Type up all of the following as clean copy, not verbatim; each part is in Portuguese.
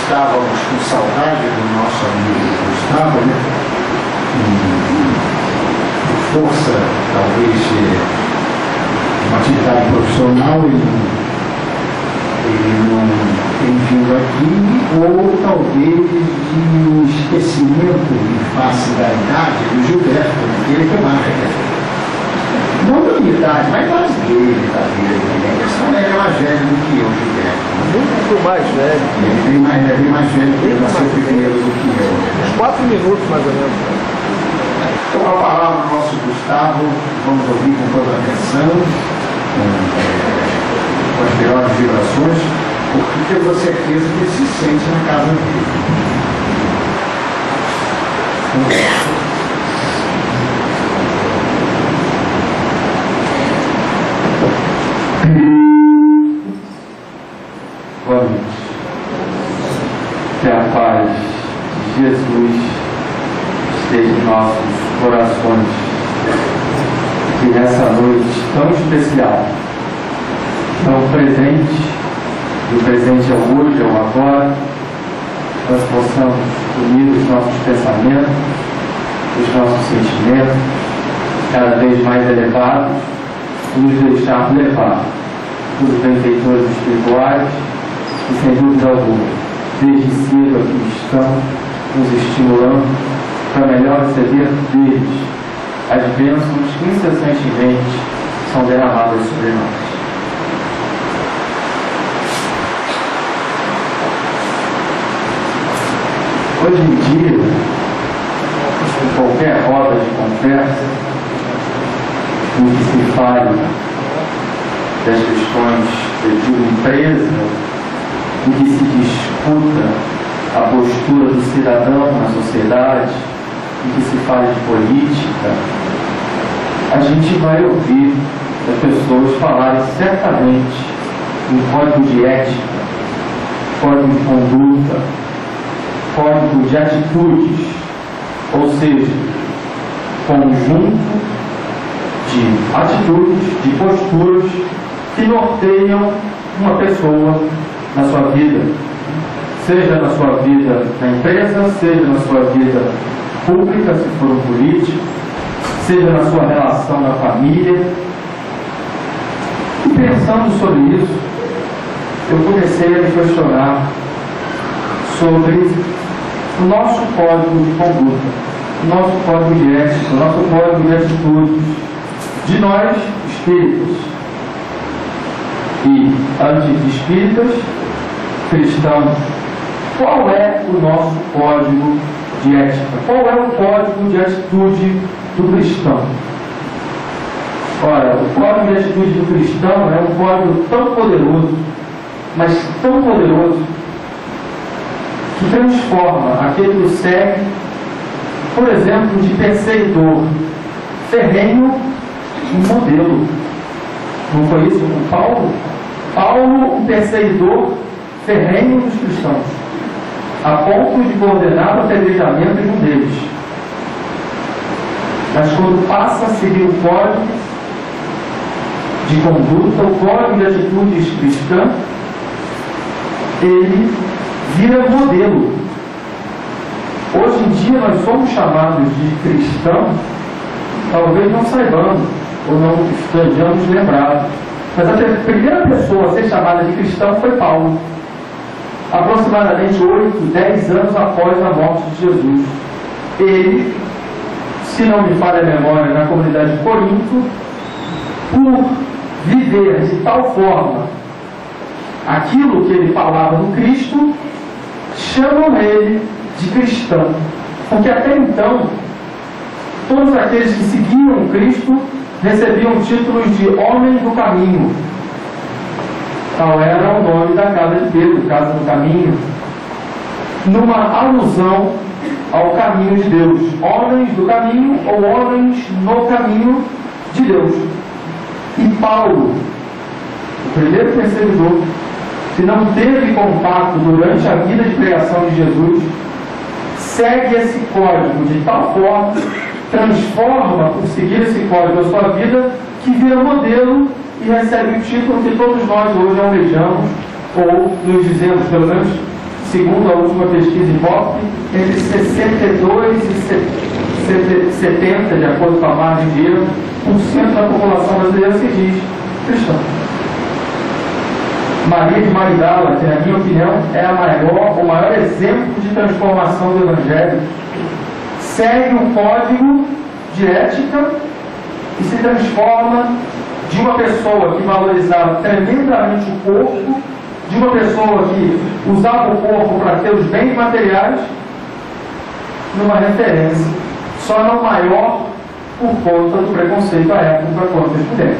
estávamos com saudade do nosso amigo Gustavo, né? Por força, talvez, de uma atividade profissional, ele não tem vindo aqui, ou talvez de um esquecimento em face da idade do Gilberto, aquele que é mais. Não da minha idade, mas das dele, da vida também. Ele é mais velho do que eu, Gilberto. Muito mais velho. Ele é mais velho que eu, nasceu primeiro do que eu. Uns 4 minutos, mais ou menos. Então, a palavra do nosso Gustavo, vamos ouvir com toda a atenção, com as melhores vibrações, porque temos a certeza que ele se sente na casa dele. Boa noite. Que a paz de Jesus esteja em nossos corações. Que nessa noite tão especial, tão presente, do presente ao hoje, ao agora, nós possamos unir os nossos pensamentos, os nossos sentimentos, cada vez mais elevados, e nos deixar levar pelos benfeitores espirituais e, sem dúvida alguma, desde cedo aqui estão nos estimulando para melhor receber deles as bênçãos que incessantemente são derramadas sobre nós. Hoje em dia, em qualquer roda de conversa, em que se fale das questões de uma empresa, em que se discuta a postura do cidadão na sociedade, em que se fale de política, a gente vai ouvir as pessoas falarem certamente em código de ética, código de conduta, código de atitudes, ou seja, conjunto de atitudes, de posturas que norteiam uma pessoa na sua vida, seja na sua vida na empresa, seja na sua vida pública, se for um político, seja na sua relação na família. E pensando sobre isso, eu comecei a me questionar sobre o nosso código de conduta, o nosso código de ética, o nosso código de atitudes, de nós, espíritas, e anti-espíritas, cristãos. Qual é o nosso código de ética? Qual é o código de atitude do cristão? Ora, o código de atitude do cristão é um código tão poderoso, mas tão poderoso, que transforma aquele que o segue, por exemplo, de perseguidor ferrenho em modelo. Não foi isso com Paulo? Paulo, um perseguidor ferrenho dos cristãos, a ponto de coordenar o apedrejamento de um deles. Mas quando passa a seguir o código de conduta, o código de atitudes cristã, ele vira modelo. Hoje em dia nós somos chamados de cristãos, talvez não saibamos ou não estejamos lembrados, mas a primeira pessoa a ser chamada de cristão foi Paulo, aproximadamente 8, 10 anos após a morte de Jesus. Ele, se não me falha a memória, na comunidade de Corinto, por viver de tal forma aquilo que ele falava no Cristo, chamam ele de cristão, porque até então todos aqueles que seguiam Cristo recebiam títulos de homem do caminho. Tal era o nome da casa de Pedro, casa do caminho, numa alusão ao caminho de Deus, homens do caminho ou homens no caminho de Deus. E Paulo, o primeiro perseguidor, que não teve contato durante a vida de pregação de Jesus, segue esse código de tal forma, transforma por seguir esse código a sua vida, que vira modelo e recebe o título que todos nós hoje almejamos, ou nos dizemos, pelo menos, segundo a última pesquisa Ibope, entre 62 e 70, de acordo com a margem de erro, por cento da população brasileira se diz cristã. Maria de Magdala, que na minha opinião é o maior exemplo de transformação do Evangelho, segue um código de ética e se transforma de uma pessoa que valorizava tremendamente o corpo, de uma pessoa que usava o corpo para ter os bens materiais, numa referência, só não maior por conta do preconceito à época contra as mulheres.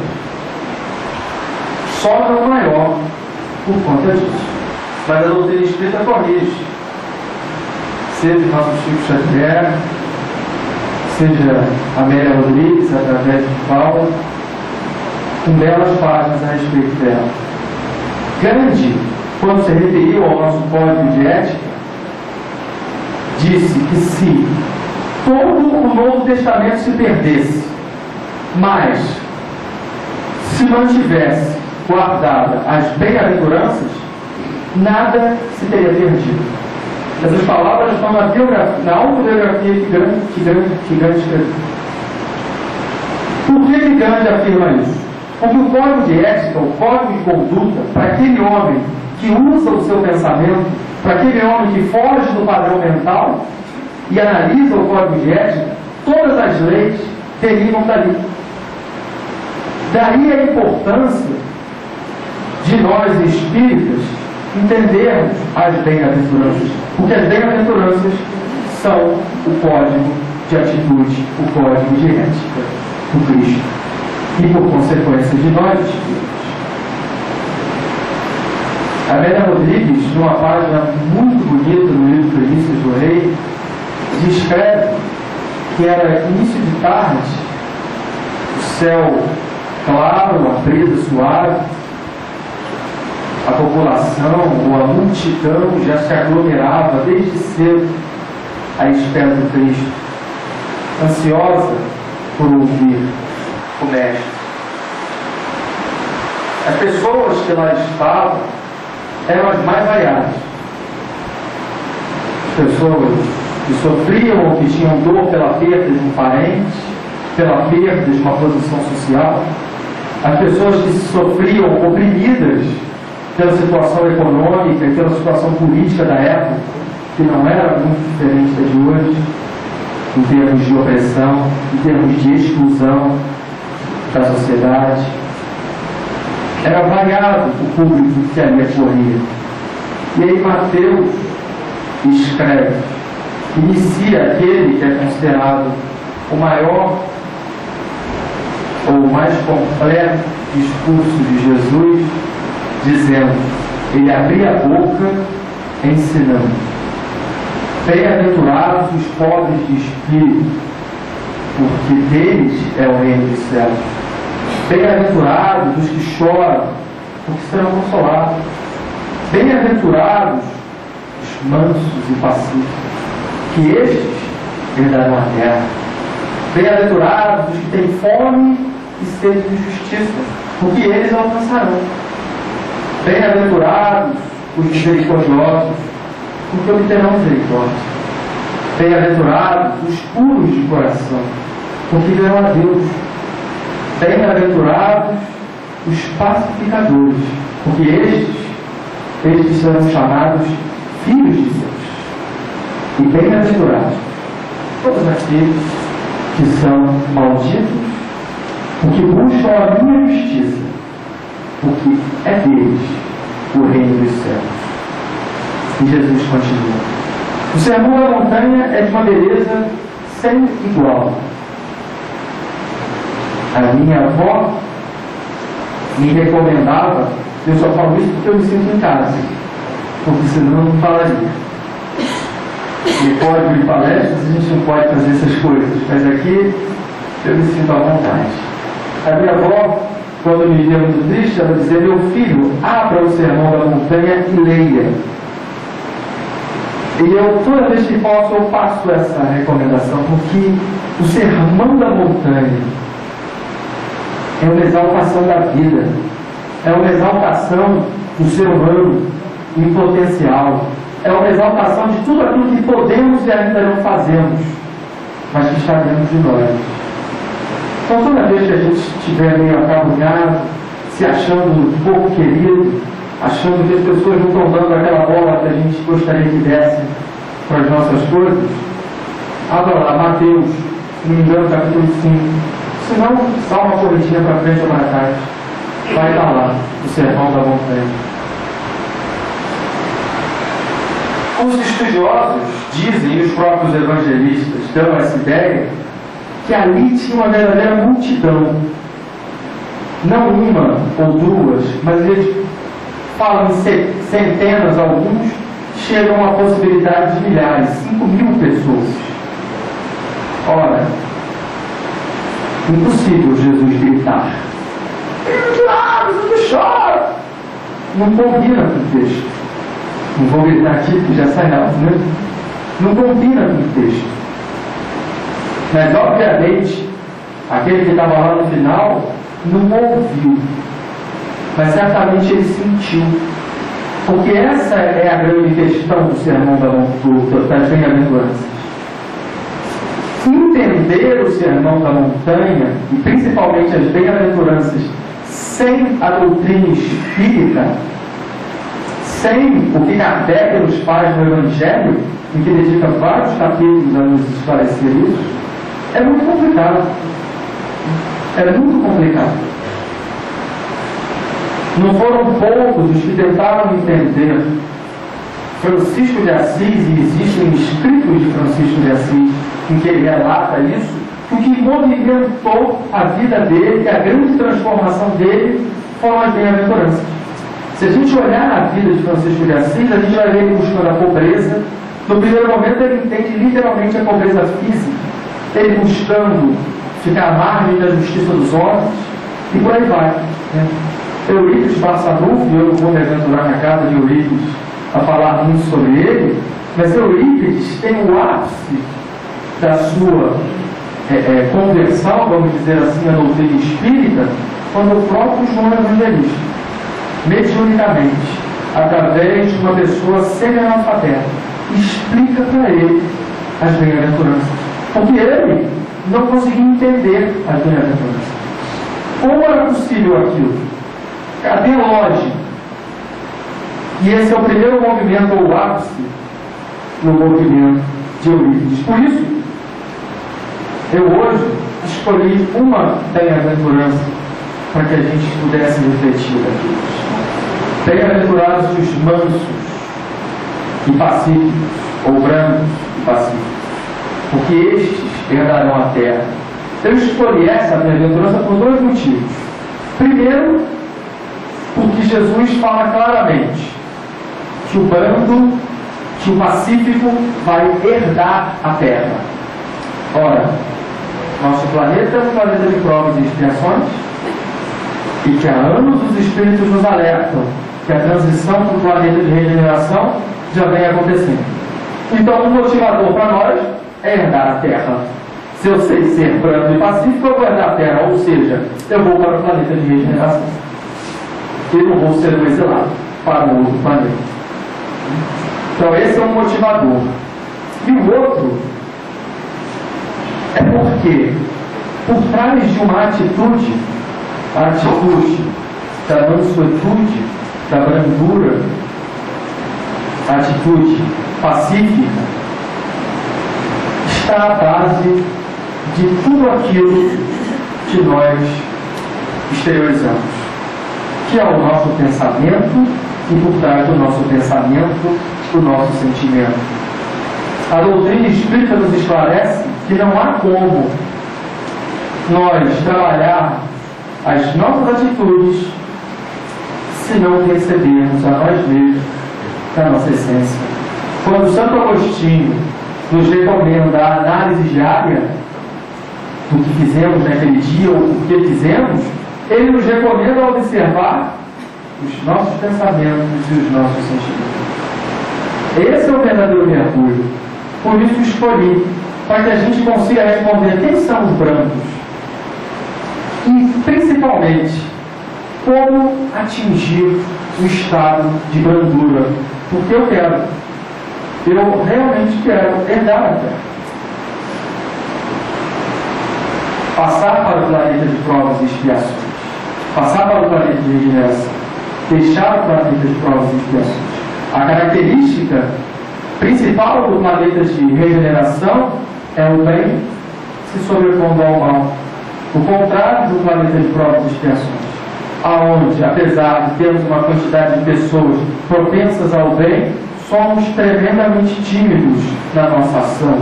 Só não maior por conta disso. Mas a doutrina espírita corrige. Seja o nosso Chico Xavier, seja a Amélia Rodrigues, através de Paula, com belas páginas a respeito dela. Gandhi, quando se referiu ao nosso código de ética, disse que se todo o Novo Testamento se perdesse, mas se mantivesse guardada as bem-aventuranças, nada se teria perdido. Essas palavras estão na autobiografia que Gandhi escreveu. Por que Gandhi afirma isso? Porque o código de ética, o código de conduta, para aquele homem que usa o seu pensamento, para aquele homem que foge do padrão mental e analisa o código de ética, todas as leis derivam dali. Daí a importância de nós espíritas entendermos as bem-aventuranças, porque as bem-aventuranças são o código de atitude, o código de ética do Cristo e, por consequência, de nós espíritos. A Amélia Rodrigues, numa página muito bonita no livro Primícias do Rei, descreve que era início de tarde, o céu claro, a brisa suave, a população ou a multidão já se aglomerava desde cedo à espera do Cristo, ansiosa por ouvir o Mestre. As pessoas que lá estavam eram as mais variadas. As pessoas que sofriam ou que tinham dor pela perda de um parente, pela perda de uma posição social, as pessoas que sofriam oprimidas pela situação econômica e pela situação política da época, que não era muito diferente da de hoje, em termos de opressão, em termos de exclusão da sociedade. Era variado o público que ali acorria. E aí Mateus escreve, inicia aquele que é considerado o maior ou o mais completo discurso de Jesus, dizendo, ele abria a boca ensinando. Bem-aventurados os pobres de espírito, porque deles é o reino dos céus. Bem-aventurados os que choram, porque serão consolados. Bem-aventurados os mansos e pacíficos, que estes herdarão a terra. Bem-aventurados os que têm fome e sede de justiça, porque eles alcançarão. Bem-aventurados os misericordiosos, porque obterão misericórdia. Bem-aventurados os puros de coração, porque verão a Deus. Bem-aventurados os pacificadores, porque estes serão chamados filhos de Deus. E bem-aventurados todos aqueles que são malditos, porque buscam a minha justiça, porque é deles o reino dos céus. E Jesus continua. O Sermão da Montanha é de uma beleza sem igual. A minha avó me recomendava, eu só falo isso porque eu me sinto em casa, porque senão eu não falaria. No código de palestras a gente não pode fazer essas coisas, mas aqui eu me sinto à vontade. A minha avó, quando me via muito triste, ela dizia, meu filho, abra o Sermão da Montanha e leia. E eu, toda vez que posso, eu faço essa recomendação, porque o Sermão da Montanha é uma exaltação da vida, é uma exaltação do ser humano em potencial, é uma exaltação de tudo aquilo que podemos e ainda não fazemos, mas que está dentro de nós. Então, toda vez que a gente estiver meio acabrunhado, se achando pouco querido, achando que as pessoas não estão dando aquela bola que a gente gostaria que desse para as nossas coisas, abra lá, Mateus, se não me engano, capítulo 5. Se não, dá uma corridinha para frente ou para trás. Vai estar lá, o Sermão da Montanha. Os estudiosos dizem, e os próprios evangelistas dão essa ideia, que ali tinha uma verdadeira multidão. Não uma ou duas, mas eles falam em centenas, alguns chegam a possibilidade de milhares, 5.000 pessoas. Ora, impossível Jesus gritar. Não chora! Não combina com o texto. Não vou gritar aqui porque já sai alto, né? Não combina com o texto. Mas, obviamente, aquele que estava lá no final não ouviu, mas certamente ele sentiu. Porque essa é a grande questão do Sermão das Bem-aventuranças. Entender o Sermão da Montanha, e principalmente as Bem-aventuranças, sem a doutrina espírita, sem o que Kardec nos faz no Evangelho, em que dedica vários capítulos a nos esclarecer isso, é muito complicado. É muito complicado. Não foram poucos os que tentaram entender Francisco de Assis, e existem escritos de Francisco de Assis em que ele relata isso, o que movimentou a vida dele, que a grande transformação dele foram as bem-aventuranças. Se a gente olhar a vida de Francisco de Assis, a gente vai ver ele buscando a pobreza. No primeiro momento ele entende literalmente a pobreza física, ele buscando ficar à margem da justiça dos homens, e por aí vai, né? Eurípides passa a dúvida, eu não vou me aventurar na casa de Eurípides a falar muito sobre ele, mas Eurípides tem o ápice da sua conversão, vamos dizer assim, à doutrina espírita, quando o próprio João Evangelista, mediunicamente, através de uma pessoa semi-analfabeta, explica para ele as bem-aventuranças, porque ele não conseguia entender as bem-aventuranças. Como era possível aquilo? Cadê a lógica? E esse é o primeiro movimento, ou ápice, no movimento de Eurípides. Por isso, eu hoje escolhi uma bem-aventurança para que a gente pudesse refletir aqui. Bem-aventurados os mansos e pacíficos, ou brancos e pacíficos, porque estes herdarão a terra. Eu escolhi essa bem-aventurança por dois motivos. Primeiro, porque Jesus fala claramente que o brando, que o pacífico vai herdar a terra. Ora, nosso planeta é um planeta de provas e expiações, e que há anos os espíritos nos alertam que a transição para o planeta de regeneração já vem acontecendo. Então, um motivador para nós é herdar a terra. Se eu sei ser brando e pacífico, eu vou herdar a terra, ou seja, eu vou para o planeta de regeneração. E não vou ser um exilado para um outro planeta. Então, esse é um motivador. E o outro é porque, por trás de uma atitude, a atitude da mansuetude, da brandura, a atitude pacífica, está a base de tudo aquilo que nós exteriorizamos, que é o nosso pensamento, e por trás do nosso pensamento, o nosso sentimento. A doutrina espírita nos esclarece que não há como nós trabalhar as nossas atitudes se não percebermos a nós mesmos da nossa essência. Quando Santo Agostinho nos recomenda a análise diária do que fizemos naquele dia ou por que fizemos, ele nos recomenda observar os nossos pensamentos e os nossos sentimentos. Esse é o verdadeiro mergulho. Por isso escolhi, para que a gente consiga responder quem são os brancos e, principalmente, como atingir o estado de brandura. Porque eu quero eu realmente quero herdar a terra. Passar para o planeta de provas e expiações. Passar para o planeta de regeneração. Deixar o planeta de provas e expiações. A característica principal do planeta de regeneração é o bem se sobrepondo ao mal. O contrário do planeta de provas e expiações, aonde, apesar de termos uma quantidade de pessoas propensas ao bem, somos tremendamente tímidos na nossa ação,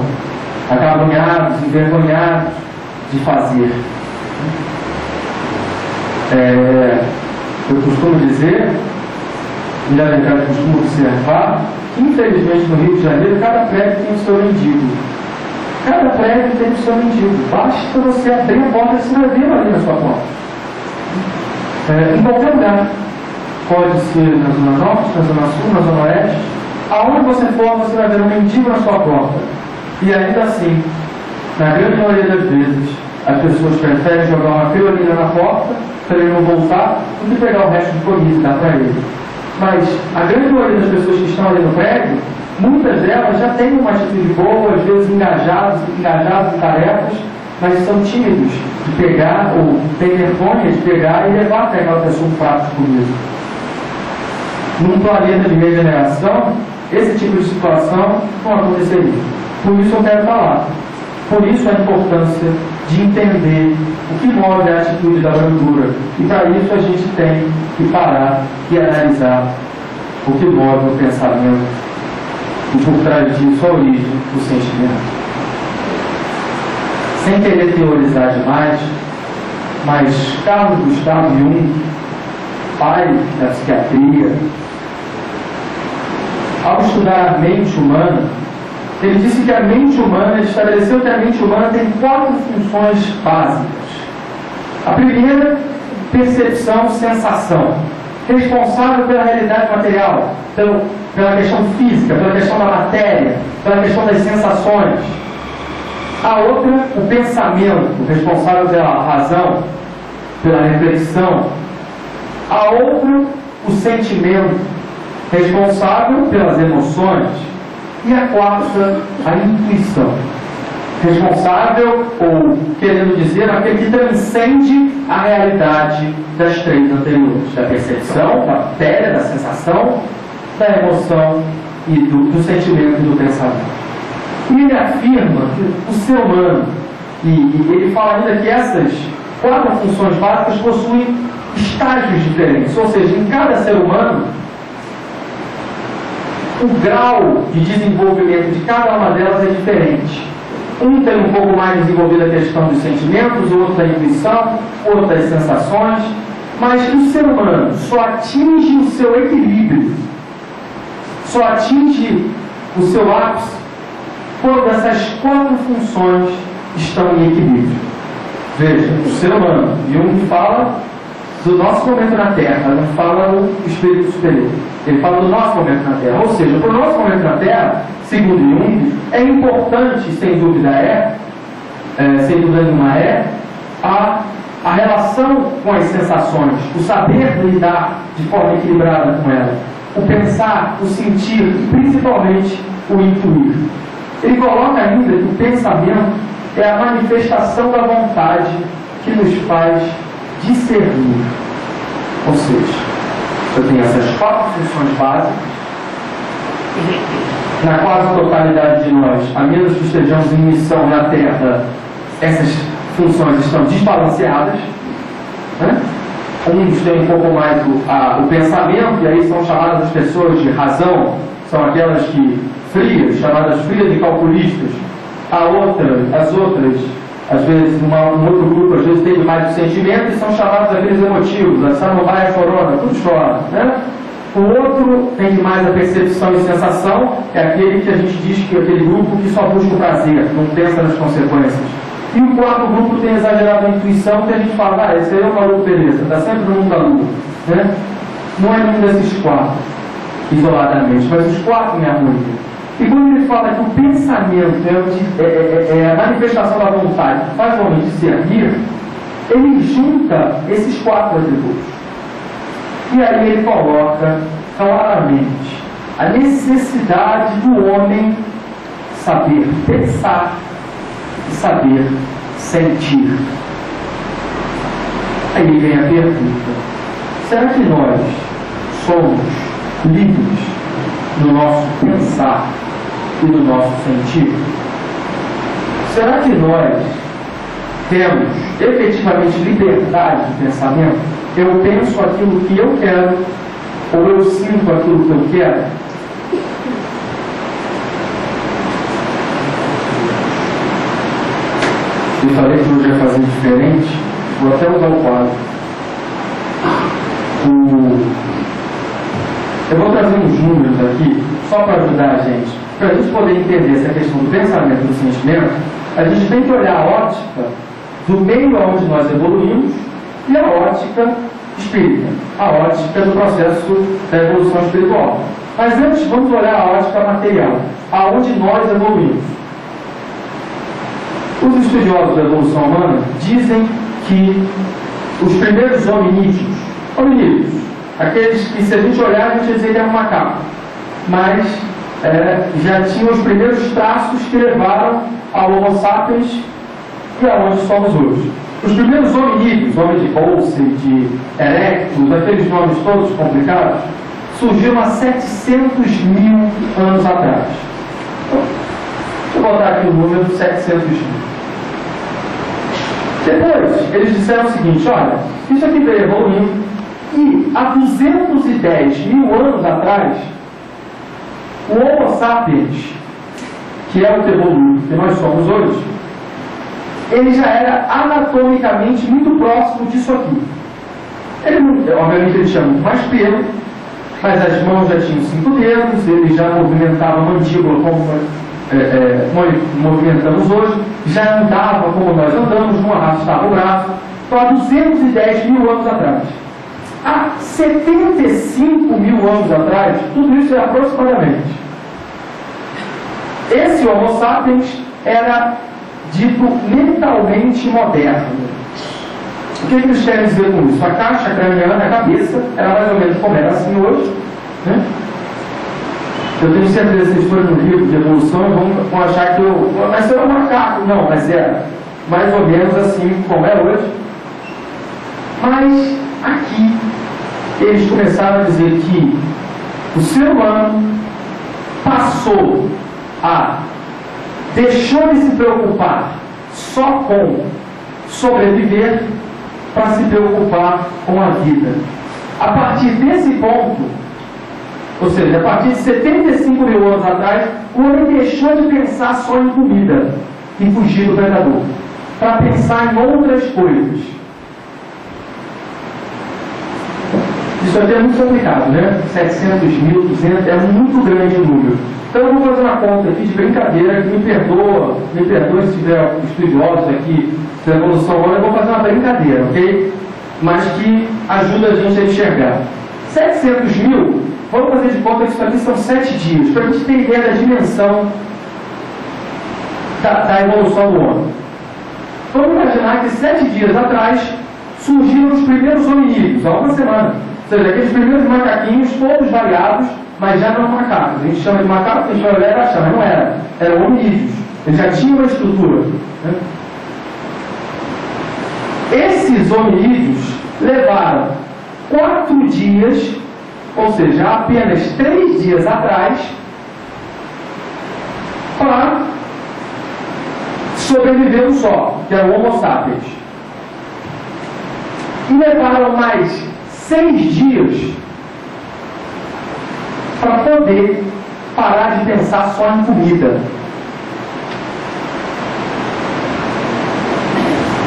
acabrunhados, envergonhados de fazer. Eu costumo dizer, e na verdade costumo observar, que infelizmente no Rio de Janeiro cada prédio tem o seu mendigo. Cada prédio tem o seu mendigo. Basta você abrir a porta e você vai ver ali na sua porta. Em qualquer lugar. Pode ser na Zona Norte, na Zona Sul, na Zona Oeste. Aonde você for, você vai ver um mendigo na sua porta. E ainda assim, na grande maioria das vezes, as pessoas preferem jogar uma piolina na porta para ele não voltar do que pegar o resto de comida e dar para ele. Mas a grande maioria das pessoas que estão ali no prédio, muitas delas já têm uma atitude boa, às vezes engajados em tarefas, mas são tímidos de pegar ou têm vergonha de pegar e levar até aquela pessoa um prato de comida. Num planeta de regeneração, esse tipo de situação não aconteceria. Por isso eu quero falar. Por isso a importância de entender o que move a atitude da brandura. E para isso a gente tem que parar e analisar o que move o pensamento e por trás disso a origem do sentimento. Sem querer teorizar demais, mas Carl Gustav Jung, pai da psiquiatria, ao estudar a mente humana, ele disse que a mente humana, ele estabeleceu que a mente humana tem 4 funções básicas. A primeira, percepção, sensação, responsável pela realidade material, pela questão física, pela questão da matéria, pela questão das sensações. A outra, o pensamento, responsável pela razão, pela reflexão. A outra, o sentimento, responsável pelas emoções. E a quarta, a intuição, responsável, ou querendo dizer, aquele que transcende a realidade das 3 anteriores: da percepção, da matéria, da sensação, da emoção e do sentimento e do pensamento. E ele afirma que o ser humano, e ele fala ainda que essas 4 funções básicas possuem estágios diferentes, ou seja, em cada ser humano, o grau de desenvolvimento de cada uma delas é diferente. Um tem um pouco mais desenvolvida a questão dos sentimentos, o outro da intuição, outro das sensações, mas o ser humano só atinge o seu equilíbrio, só atinge o seu ápice quando essas 4 funções estão em equilíbrio. Veja, o ser humano, Jung fala do nosso momento na Terra, não fala do espírito superior. Ele fala do nosso momento na Terra. Ou seja, para o nosso momento na Terra, segundo Jung, é importante, sem dúvida nenhuma a relação com as sensações, o saber lidar de forma equilibrada com elas, o pensar, o sentir e principalmente o intuir. Ele coloca ainda que o pensamento é a manifestação da vontade que nos faz discernir. Ou seja, eu tenho essas 4 funções básicas. Na quase totalidade de nós, a menos que estejamos em missão na Terra, essas funções estão desbalanceadas, né? Uns têm um pouco mais o pensamento, e aí são chamadas as pessoas de razão, são aquelas que frias, chamadas frias e calculistas. As outras, às vezes, um outro grupo, às vezes, tem mais de sentimento e são chamados aqueles emotivos, a samambaia chorona, tudo chora, né? O outro tem mais a percepção e sensação, é aquele que a gente diz que é aquele grupo que só busca o prazer, não pensa nas consequências. E o 4º grupo tem exagerado a intuição, que a gente fala, esse aí é o maluco, beleza, está sempre no mundo da lua, né? Não é nenhum desses 4, isoladamente, mas os 4 em harmonia. E quando ele fala que o pensamento é a manifestação da vontade que faz o homem discernir, ele junta esses 4 atributos. E aí ele coloca claramente a necessidade do homem saber pensar e saber sentir. Aí vem a pergunta: será que nós somos livres no nosso pensar e no nosso sentir? Será que nós temos efetivamente liberdade de pensamento? Eu penso aquilo que eu quero, ou eu sinto aquilo que eu quero? Eu falei que hoje ia fazer diferente, vou até usar o quadro. Eu vou trazer uns números aqui, só para ajudar a gente. Para a gente poder entender essa questão do pensamento e do sentimento, a gente tem que olhar a ótica do meio onde nós evoluímos e a ótica espírita, a ótica do processo da evolução espiritual. Mas antes, vamos olhar a ótica material, aonde nós evoluímos. Os estudiosos da evolução humana dizem que os primeiros hominídeos, aqueles que, se a gente olhar, a gente ia dizer que era um macaco, mas já tinham os primeiros traços que levaram ao Homo sapiens e aonde somos hoje. Os primeiros hominídeos, homem de bolsa, de erectus, aqueles nomes todos complicados, surgiram há 700 mil anos atrás. Então, deixa eu botar aqui o número 700 mil. Depois, eles disseram o seguinte: olha, isso aqui veio evoluindo, e há 210 mil anos atrás, o Homo sapiens, que é o evoluído que nós somos hoje, ele já era anatomicamente muito próximo disso aqui. Ele, obviamente, ele tinha muito mais pelo, mas as mãos já tinham 5 dedos, ele já movimentava a mandíbula como movimentamos hoje, já andava como nós andamos, não arrastava o braço. Então, há 210 mil anos atrás. Há 75 mil anos atrás, tudo isso é aproximadamente. Esse Homo sapiens era dito mentalmente moderno. O que eles querem dizer com isso? A caixa craniana, a cabeça, era mais ou menos como era assim hoje, né? Eu tenho certeza que vocês forem no livro de evolução vão achar que mas eu era um macaco. Não, mas era mais ou menos assim como é hoje. Mas aqui eles começaram a dizer que o ser humano deixou de se preocupar só com sobreviver para se preocupar com a vida. A partir desse ponto, ou seja, a partir de 75 mil anos atrás, o homem deixou de pensar só em comida, em fugir do predador, para pensar em outras coisas. Isso aqui é muito complicado, né? 700 mil, 200, é muito grande o número. Então eu vou fazer uma conta aqui de brincadeira, que me perdoa se tiver estudiosos aqui da evolução humana, eu vou fazer uma brincadeira, ok? Mas que ajuda a gente a enxergar. 700 mil, vamos fazer de conta que isso aqui são 7 dias, para a gente ter ideia da dimensão da evolução do homem. Vamos imaginar que 7 dias atrás surgiram os primeiros hominídeos, há uma semana. Ou seja, aqueles primeiros macaquinhos, todos variados, mas já não macacos. A gente chama de macaco, a gente vai olhar e achar, mas não era. Eram hominídeos. Eles já tinham uma estrutura, né? Esses hominídeos levaram 4 dias, ou seja, apenas 3 dias atrás, para sobreviver só, que era o Homo sapiens. E levaram mais 6 dias para poder parar de pensar só em comida.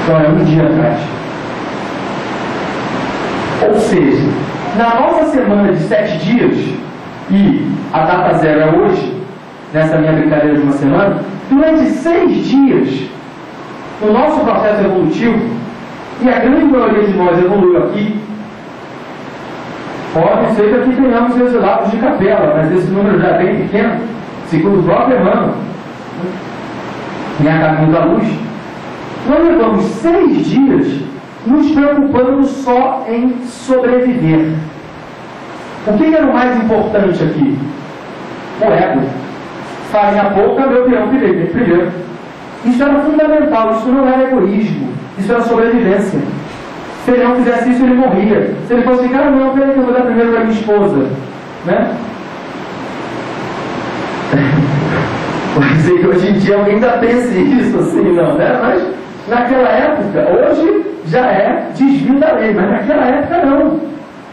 Então é um dia atrás. Ou seja, na nossa semana de 7 dias, e a data zero é hoje, nessa minha brincadeira de uma semana, durante 6 dias, no nosso processo evolutivo, e a grande maioria de nós evoluiu aqui, pode ser que aqui tenhamos exilados de capela, mas esse número já é bem pequeno, segundo o próprio Emmanuel, em A Caminho da Luz. Nós levamos 6 dias nos preocupando só em sobreviver. O que era o mais importante aqui? o ego. Farinha pouca, meu peão primeiro. Isso era fundamental, isso não era egoísmo, isso era sobrevivência. Se ele não fizesse isso, ele morria. Se ele fosse ficar, não, peraí que eu vou dar primeiro para minha esposa. Né? Pode ser que hoje em dia alguém ainda pense isso, assim, não, né? Mas naquela época, hoje já é desvio da lei, mas naquela época não.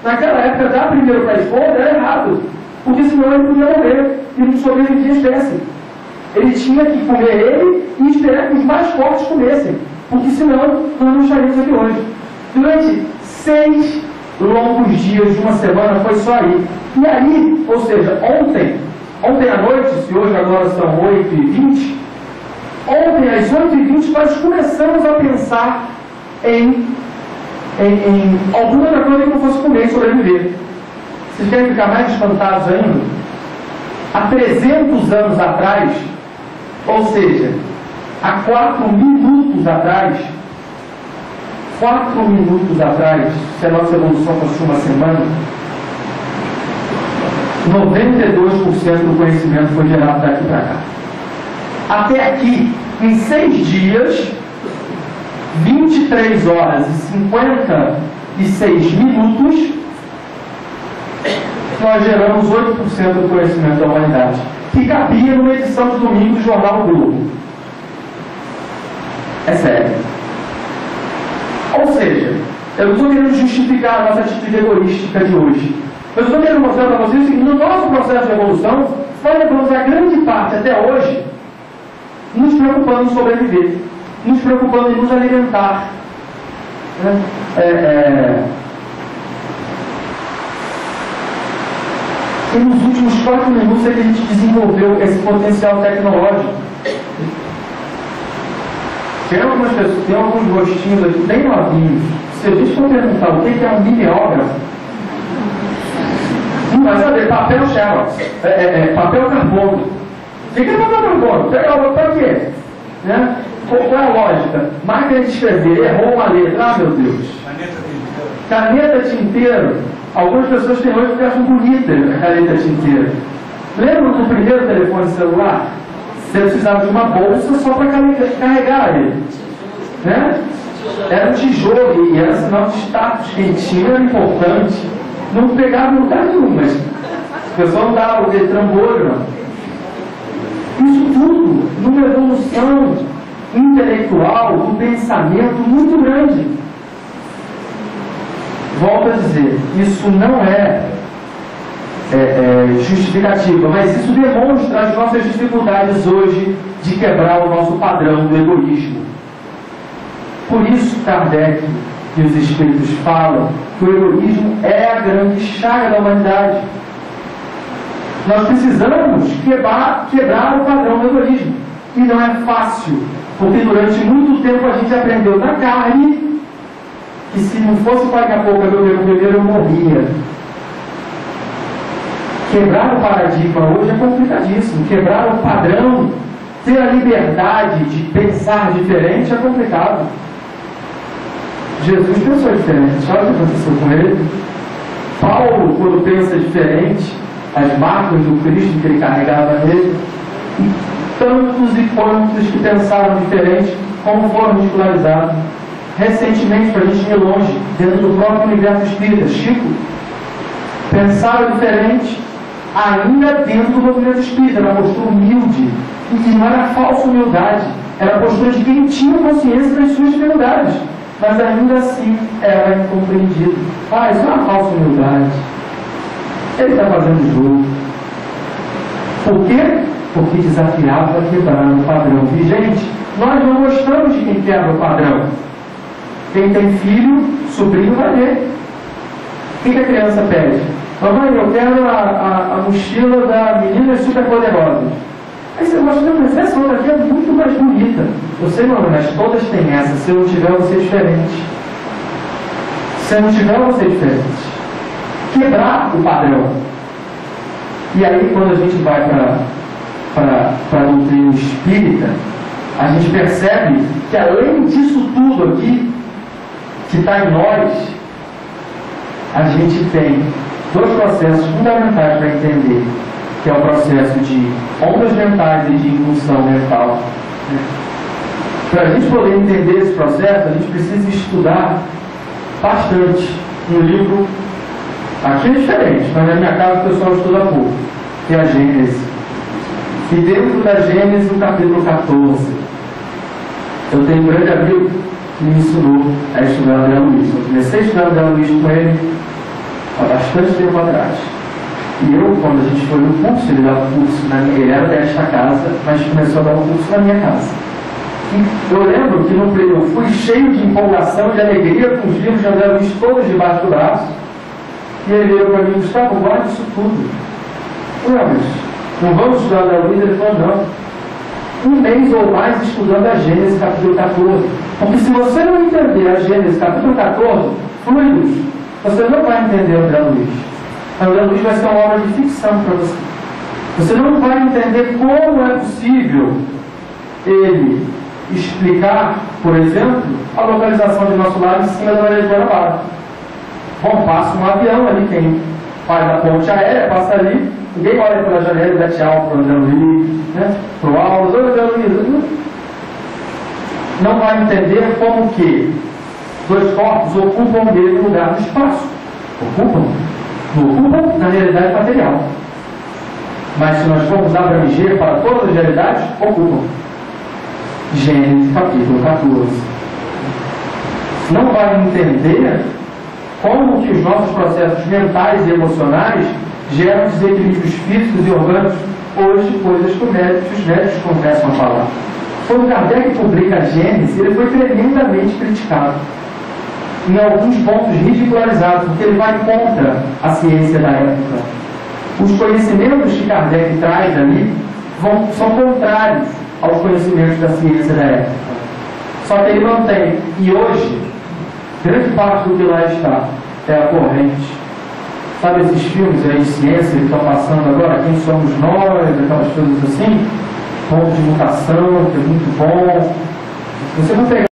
Naquela época, dar primeiro para a esposa era errado, porque senão ele podia morrer e não sobreviver a espécie. Ele tinha que comer ele e esperar que os mais fortes comessem, porque senão nós não estaríamos aqui hoje. Durante 6 longos dias de uma semana foi só aí. E aí, ou seja, ontem à noite, se hoje agora são 8h20, ontem às 8h20 nós começamos a pensar em alguma outra coisa que não fosse comer e sobreviver. Vocês querem ficar mais espantados ainda? Há 300 anos atrás, ou seja, há 4 minutos atrás, se a nossa evolução fosse uma semana, 92% do conhecimento foi gerado daqui para cá. Até aqui, em 6 dias, 23 horas e 56 minutos, nós geramos 8% do conhecimento da humanidade, que cabia numa edição de domingo do Jornal o Globo. É sério. Ou seja, eu não estou querendo justificar a nossa atitude egoística de hoje. Eu estou querendo mostrar para vocês que no nosso processo de evolução, nós levamos a grande parte até hoje nos preocupando em sobreviver, nos preocupando em nos alimentar. E nos últimos 4 minutos é que a gente desenvolveu esse potencial tecnológico. Tem algumas pessoas, tem alguns rostinhos aqui bem novinhos. Se a gente for perguntar o que é um mimeógrafo, não vai saber. Papel xerox, papel carbono. O que é papel carbono? Pega para quê? Né? Qual é a lógica? Máquina de escrever, errou uma letra, ah meu Deus. Caneta tinteiro. Algumas pessoas têm hoje que acham bonita a caneta tinteiro. Lembra do primeiro telefone celular? Você precisava de uma bolsa só para carregar ele. Né? Era um tijolo e era sinal de status. Quem tinha era importante. Não pegava em lugar nenhum, mas o pessoal não dava o trambolho, não. Isso tudo numa evolução intelectual, do pensamento muito grande. Volto a dizer, isso não é justificativa, mas isso demonstra as nossas dificuldades hoje de quebrar o nosso padrão do egoísmo. Por isso Kardec e os Espíritos falam que o egoísmo é a grande chaga da humanidade. Nós precisamos quebrar o padrão do egoísmo. E não é fácil, porque durante muito tempo a gente aprendeu na carne que se não fosse daqui a pouco eu primeiro eu morria. Quebrar o paradigma hoje é complicadíssimo. Quebrar o padrão, ter a liberdade de pensar diferente é complicado. Jesus pensou diferente, olha o que aconteceu com ele. Paulo, quando pensa diferente, as marcas do Cristo que ele carregava nele, e tantos e quantos que pensaram diferente, como foram ridicularizados. Recentemente, para a gente ir longe, dentro do próprio universo espírita, Chico, pensaram diferente, ainda dentro do movimento espírita, era uma postura humilde, e não era falsa humildade, era a postura de quem tinha consciência das suas dificuldades, mas ainda assim era incompreendido. Ah, isso não é uma falsa humildade. Ele está fazendo jogo. Por quê? Porque desafiava quebrar o padrão vigente. Nós não gostamos de quem quebra o padrão. Quem tem filho, sobrinho vai ver. O que a criança pede? Mamãe, eu quero a mochila da Meninas Superpoderosas. Aí você gosta, mas essa outra aqui é muito mais bonita. Eu sei, mamãe, mas todas têm essa. Se eu não tiver, eu vou ser diferente. Se eu não tiver, eu vou ser diferente. Quebrar o padrão. E aí, quando a gente vai para a doutrina espírita, a gente percebe que além disso tudo aqui, que está em nós, a gente tem 2 processos fundamentais para entender que é o processo de ondas mentais e de impulsão mental. Para a gente poder entender esse processo, a gente precisa estudar bastante um livro. Aqui é diferente, mas na minha casa o pessoal estuda pouco, que é a Gênesis. E dentro da Gênesis, no capítulo 14, eu tenho um grande amigo que me ensinou a estudar André Luiz. Eu comecei a estudar André Luiz com ele há bastante tempo atrás. E eu, quando a gente foi no curso, ele dava curso na minha, ele era desta casa, mas começou a dar um curso na minha casa. E eu lembro que no eu fui cheio de empolgação, de alegria, com os livros de André Luiz todos debaixo do braço. E ele veio para mim: Gustavo, guarda isso tudo. Ué, mas não vamos estudar André Luiz? Ele falou: não. Um mês ou mais estudando a Gênesis capítulo 14. Porque se você não entender a Gênesis capítulo 14, fluidos, você não vai entender André Luiz. André Luiz vai ser uma obra de ficção para você. Você não vai entender como é possível ele explicar, por exemplo, a localização de nosso lar em cima da Maria de Guanabara. Bom, passa um avião ali, quem faz a ponte aérea, passa ali, ninguém olha pela janela e dá tchau para o André Luiz, né? Para o Alves, André Luiz. Não vai entender como que dois corpos ocupam o mesmo lugar no espaço. Ocupam na realidade material. Mas se nós formos abranger para todas as realidades, ocupam. Gênesis capítulo 14. Não vai entender como que os nossos processos mentais e emocionais geram desequilíbrios físicos e orgânicos, hoje, coisas que os médicos começam a falar. Quando Kardec publica a Gênesis, ele foi tremendamente criticado, em alguns pontos ridicularizados, porque ele vai contra a ciência da época. Os conhecimentos que Kardec traz ali são contrários aos conhecimentos da ciência da época. Só que ele mantém, e hoje, grande parte do que lá está é a corrente. Sabe esses filmes aí de ciência que estão passando agora? Quem somos nós, aquelas coisas assim? Ponto de mutação, que é muito bom. Você não pegar